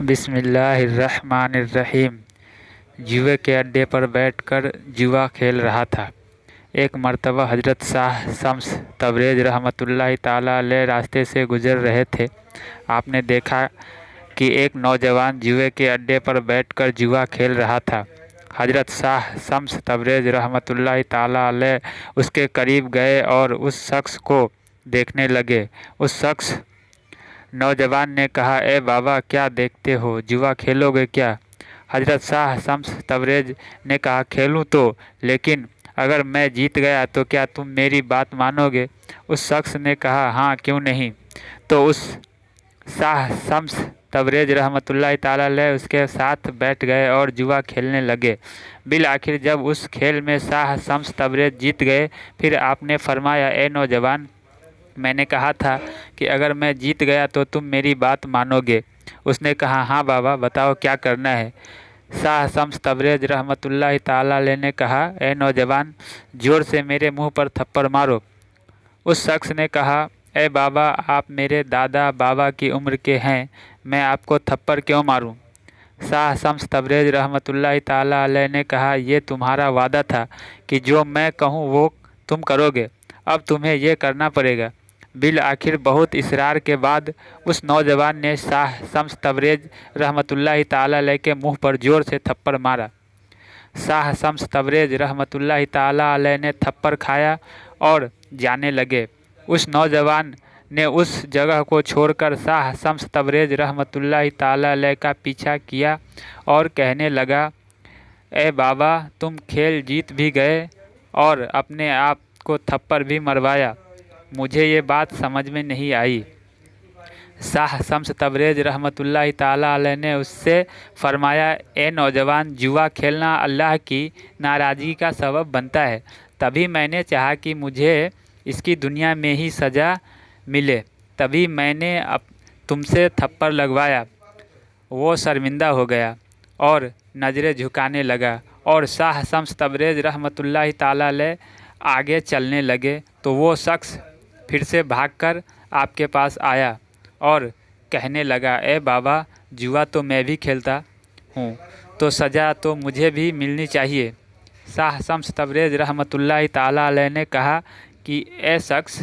بسم اللہ الرحمن الرحیم۔ جوئے کے اڈے پر بیٹھ کر جوا کھیل رہا تھا۔ ایک مرتبہ حضرت شاہ شمس تبریز رحمۃ اللہ تعالیٰ علیہ راستے سے گزر رہے تھے۔ آپ نے دیکھا کہ ایک نوجوان جوئے کے اڈے پر بیٹھ کر جوا کھیل رہا تھا۔ حضرت شاہ شمس تبریز رحمۃ اللہ تعالیٰ علیہ اس کے قریب گئے اور اس شخص کو دیکھنے لگے۔ اس نوجوان نے کہا، اے بابا، کیا دیکھتے ہو؟ جوا کھیلو گے کیا؟ حضرت شاہ شمس تبریز نے کہا، کھیلوں تو، لیکن اگر میں جیت گیا تو کیا تم میری بات مانو گے؟ اس شخص نے کہا، ہاں، کیوں نہیں؟ تو اس شاہ شمس تبریز رحمۃ اللہ تعالیٰ علیہ اس کے ساتھ بیٹھ گئے اور جوا کھیلنے لگے۔ بالآخر جب اس کھیل میں شاہ شمس تبریز جیت گئے، پھر آپ نے فرمایا، اے نوجوان، میں نے کہا تھا کہ اگر میں جیت گیا تو تم میری بات مانو گے۔ اس نے کہا، ہاں بابا، بتاؤ کیا کرنا ہے؟ شاہ شمس تبریز رحمۃ اللہ تعالیٰ علیہ نے کہا، اے نوجوان، زور سے میرے منہ پر تھپڑ مارو۔ اس شخص نے کہا، اے بابا، آپ میرے دادا بابا کی عمر کے ہیں، میں آپ کو تھپڑ کیوں ماروں؟ شاہ شمس تبریز رحمۃ اللہ تعالیٰ علیہ نے کہا، یہ تمہارا وعدہ تھا کہ جو میں کہوں وہ تم کرو گے، اب تمہیں یہ کرنا پڑے گا۔ بالآخر بہت اصرار کے بعد اس نوجوان نے شاہ شمس تبریز رحمۃ اللہ تعالیٰ علیہ کے منہ پر زور سے تھپڑ مارا۔ شاہ شمس تبریز رحمۃ اللہ تعالیٰ علیہ نے تھپڑ کھایا اور جانے لگے۔ اس نوجوان نے اس جگہ کو چھوڑ کر شاہ شمس تبریز رحمۃ اللہ تعالیٰ علیہ کا پیچھا کیا اور کہنے لگا، اے بابا، تم کھیل جیت بھی گئے اور اپنے آپ کو تھپڑ بھی مروایا، مجھے یہ بات سمجھ میں نہیں آئی۔ شاہ شمس تبریز رحمۃ اللہ تعالیٰ علیہ نے اس سے فرمایا، اے نوجوان، جوا کھیلنا اللہ کی ناراضگی کا سبب بنتا ہے، تبھی میں نے چاہا کہ مجھے اس کی دنیا میں ہی سزا ملے، تبھی میں نے تم سے تھپڑ لگوایا۔ وہ شرمندہ ہو گیا اور نظریں جھکانے لگا، اور شاہ شمس تبریز رحمۃ اللہ تعالیٰ علیہ آگے چلنے لگے تو وہ شخص پھر سے بھاگ کر آپ کے پاس آیا اور کہنے لگا، اے بابا، جوا تو میں بھی کھیلتا ہوں، تو سزا تو مجھے بھی ملنی چاہیے۔ شاہ شمس تبریز رحمۃ اللہ تعالیٰ علیہ نے کہا کہ اے شخص،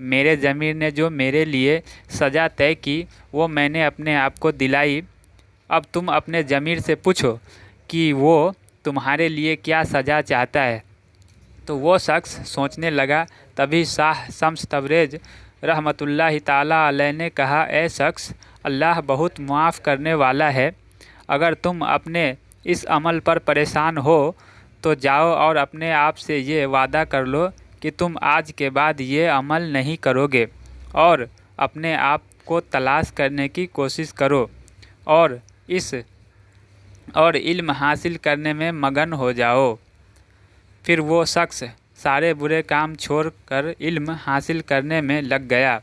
میرے ضمیر نے جو میرے لیے سزا طے کی وہ میں نے اپنے آپ کو دلائی، اب تم اپنے ضمیر سے پوچھو کہ وہ تمہارے لیے کیا سزا چاہتا ہے۔ تو وہ شخص سوچنے لگا، تبھی شاہ شمس تبریز رحمۃ اللہ تعالیٰ علیہ نے کہا، اے شخص، اللہ بہت معاف کرنے والا ہے، اگر تم اپنے اس عمل پر پریشان ہو تو جاؤ اور اپنے آپ سے یہ وعدہ کر لو کہ تم آج کے بعد یہ عمل نہیں کرو گے اور اپنے آپ کو تلاش کرنے کی کوشش کرو اور علم حاصل کرنے میں مگن ہو جاؤ۔ پھر وہ شخص سارے برے کام چھوڑ کر علم حاصل کرنے میں لگ گیا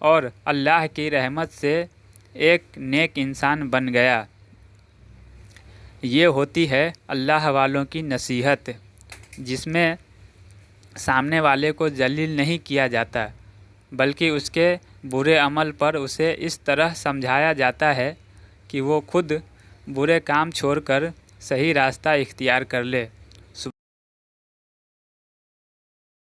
اور اللہ کی رحمت سے ایک نیک انسان بن گیا۔ یہ ہوتی ہے اللہ والوں کی نصیحت، جس میں سامنے والے کو ذلیل نہیں کیا جاتا، بلکہ اس کے برے عمل پر اسے اس طرح سمجھایا جاتا ہے کہ وہ خود برے کام چھوڑ کر صحیح راستہ اختیار کر لے۔